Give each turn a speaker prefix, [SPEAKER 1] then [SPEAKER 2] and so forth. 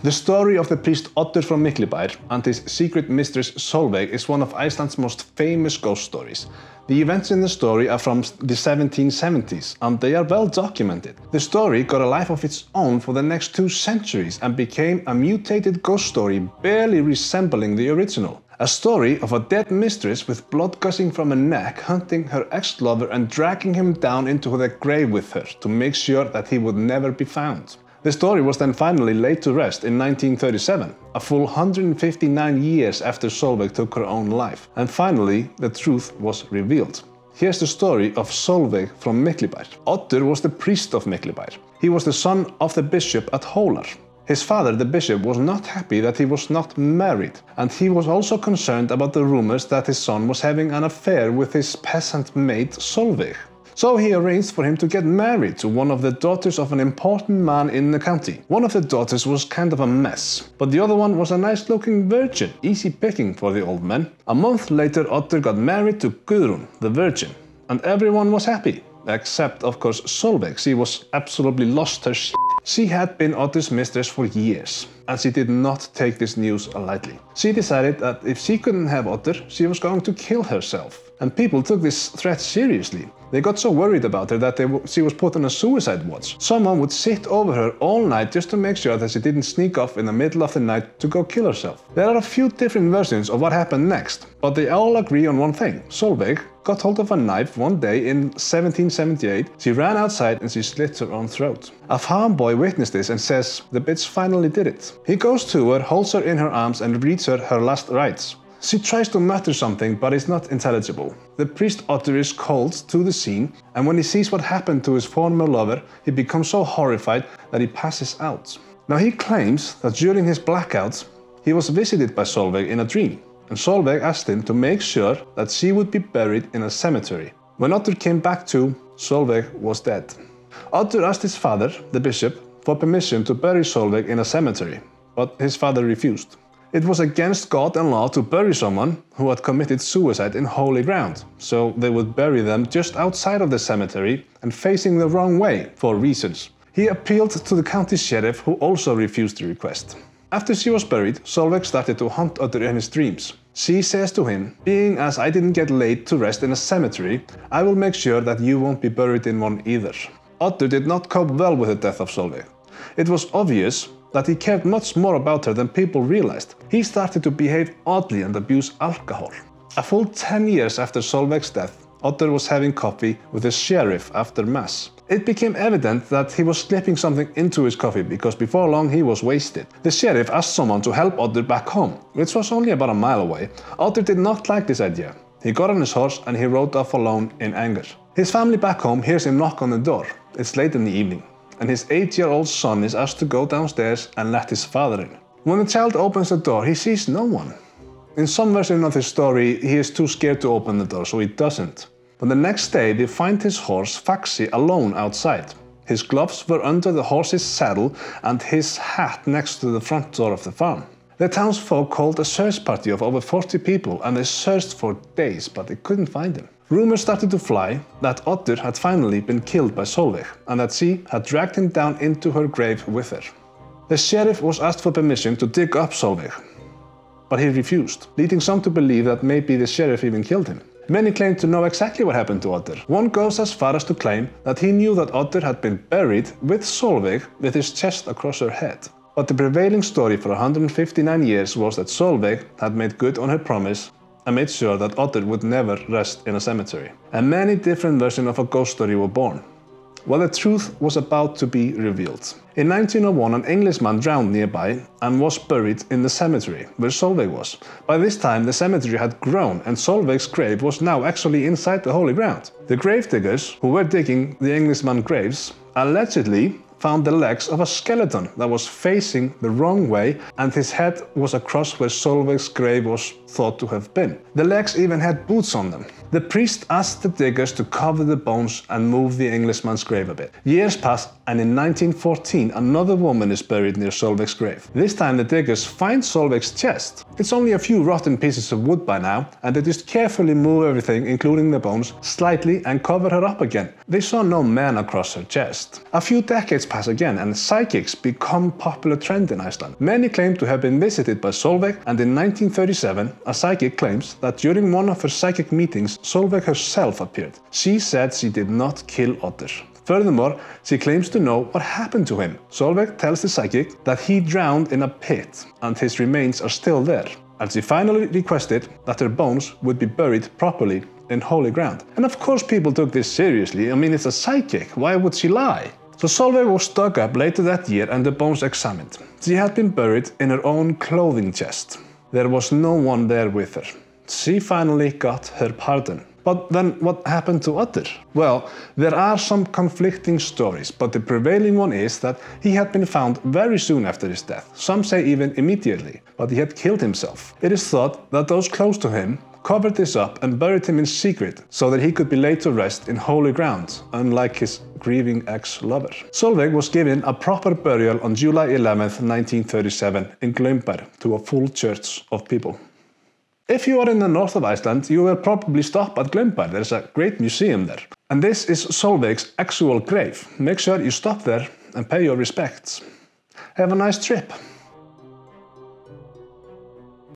[SPEAKER 1] The story of the priest Oddur from Miklibær and his secret mistress Sólveig is one of Iceland's most famous ghost stories. The events in the story are from the 1770s and they are well documented. The story got a life of its own for the next 2 centuries and became a mutated ghost story barely resembling the original. A story of a dead mistress with blood gushing from her neck hunting her ex-lover and dragging him down into the grave with her to make sure that he would never be found. The story was then finally laid to rest in 1937, a full 159 years after Sólveig took her own life, and finally the truth was revealed. Here's the story of Sólveig from Miklibær. Oddur was the priest of Miklibær. He was the son of the bishop at Hólar. His father, the bishop, was not happy that he was not married, and he was also concerned about the rumors that his son was having an affair with his peasant maid Sólveig. So he arranged for him to get married to one of the daughters of an important man in the county. One of the daughters was kind of a mess, but the other one was a nice-looking virgin, easy picking for the old man. A month later, Oddur got married to Guðrún, the virgin, and everyone was happy. Except, of course, Sólveig. She was absolutely lost her shit. She had been Oddur's mistress for years, and she did not take this news lightly. She decided that if she couldn't have Oddur, she was going to kill herself. And people took this threat seriously. They got so worried about her that she was put on a suicide watch. Someone would sit over her all night just to make sure that she didn't sneak off in the middle of the night to go kill herself. There are a few different versions of what happened next, but they all agree on one thing. Sólveig got hold of a knife one day in 1778. She ran outside and she slit her own throat. A farm boy witnessed this and says the bitch finally did it. He goes to her, holds her in her arms and reads her last rites. She tries to mutter something, but it's not intelligible. The priest Oddur is called to the scene, and when he sees what happened to his former lover, he becomes so horrified that he passes out. Now he claims that during his blackouts, he was visited by Sólveig in a dream, and Sólveig asked him to make sure that she would be buried in a cemetery. When Oddur came back to, Sólveig was dead. Oddur asked his father, the bishop, for permission to bury Sólveig in a cemetery, but his father refused. It was against God and law to bury someone who had committed suicide in holy ground, so they would bury them just outside of the cemetery and facing the wrong way for reasons. He appealed to the county sheriff, who also refused the request. After she was buried, Sólveig started to haunt Oddur in his dreams. She says to him, "Being as I didn't get laid to rest in a cemetery, I will make sure that you won't be buried in one either." Oddur did not cope well with the death of Sólveig. It was obvious that he cared much more about her than people realized. He started to behave oddly and abuse alcohol. A full 10 years after Sólveig's death, Oddur was having coffee with the sheriff after mass. It became evident that he was slipping something into his coffee because before long he was wasted. The sheriff asked someone to help Oddur back home, which was only about a mile away. Oddur did not like this idea. He got on his horse and he rode off alone in anger. His family back home hears him knock on the door. It's late in the evening, and his 8-year-old son is asked to go downstairs and let his father in. When the child opens the door, he sees no one. In some version of his story, he is too scared to open the door, so he doesn't. But the next day, they find his horse Faxi alone outside. His gloves were under the horse's saddle and his hat next to the front door of the farm. The townsfolk called a search party of over 40 people, and they searched for days, but they couldn't find him. Rumors started to fly that Oddur had finally been killed by Sólveig, and that she had dragged him down into her grave with her. The sheriff was asked for permission to dig up Sólveig, but he refused, leading some to believe that maybe the sheriff even killed him. Many claim to know exactly what happened to Oddur. One goes as far as to claim that he knew that Oddur had been buried with Sólveig with his chest across her head. But the prevailing story for 159 years was that Sólveig had made good on her promise and made sure that Oddur would never rest in a cemetery. And many different versions of a ghost story were born. Well, the truth was about to be revealed. In 1901, an Englishman drowned nearby and was buried in the cemetery where Sólveig was. By this time, the cemetery had grown and Sólveig's grave was now actually inside the holy ground. The grave diggers who were digging the Englishman's graves allegedly found the legs of a skeleton that was facing the wrong way, and his head was across where Sólveig's grave was thought to have been. The legs even had boots on them. The priest asked the diggers to cover the bones and move the Englishman's grave a bit. Years pass, and in 1914 another woman is buried near Sólveig's grave. This time the diggers find Sólveig's chest. It's only a few rotten pieces of wood by now, and they just carefully move everything, including the bones, slightly and cover her up again. They saw no man across her chest. A few decades pass again, and psychics become a popular trend in Iceland. Many claim to have been visited by Sólveig, and in 1937 a psychic claims that during one of her psychic meetings Sólveig herself appeared. She said she did not kill Oddur. Furthermore, she claims to know what happened to him. Sólveig tells the psychic that he drowned in a pit and his remains are still there. And she finally requested that her bones would be buried properly in holy ground. And of course people took this seriously. I mean, it's a psychic. Why would she lie? So Sólveig was dug up later that year and the bones examined. She had been buried in her own clothing chest. There was no one there with her. She finally got her pardon. But then what happened to Oddur? Well, there are some conflicting stories, but the prevailing one is that he had been found very soon after his death. Some say even immediately, but he had killed himself. It is thought that those close to him covered this up and buried him in secret so that he could be laid to rest in holy ground, unlike his grieving ex-lover. Sólveig was given a proper burial on July 11th, 1937 in Miklibær to a full church of people. If you are in the north of Iceland, you will probably stop at Miklibær. There's a great museum there. And this is Sólveig's actual grave. Make sure you stop there and pay your respects. Have a nice trip.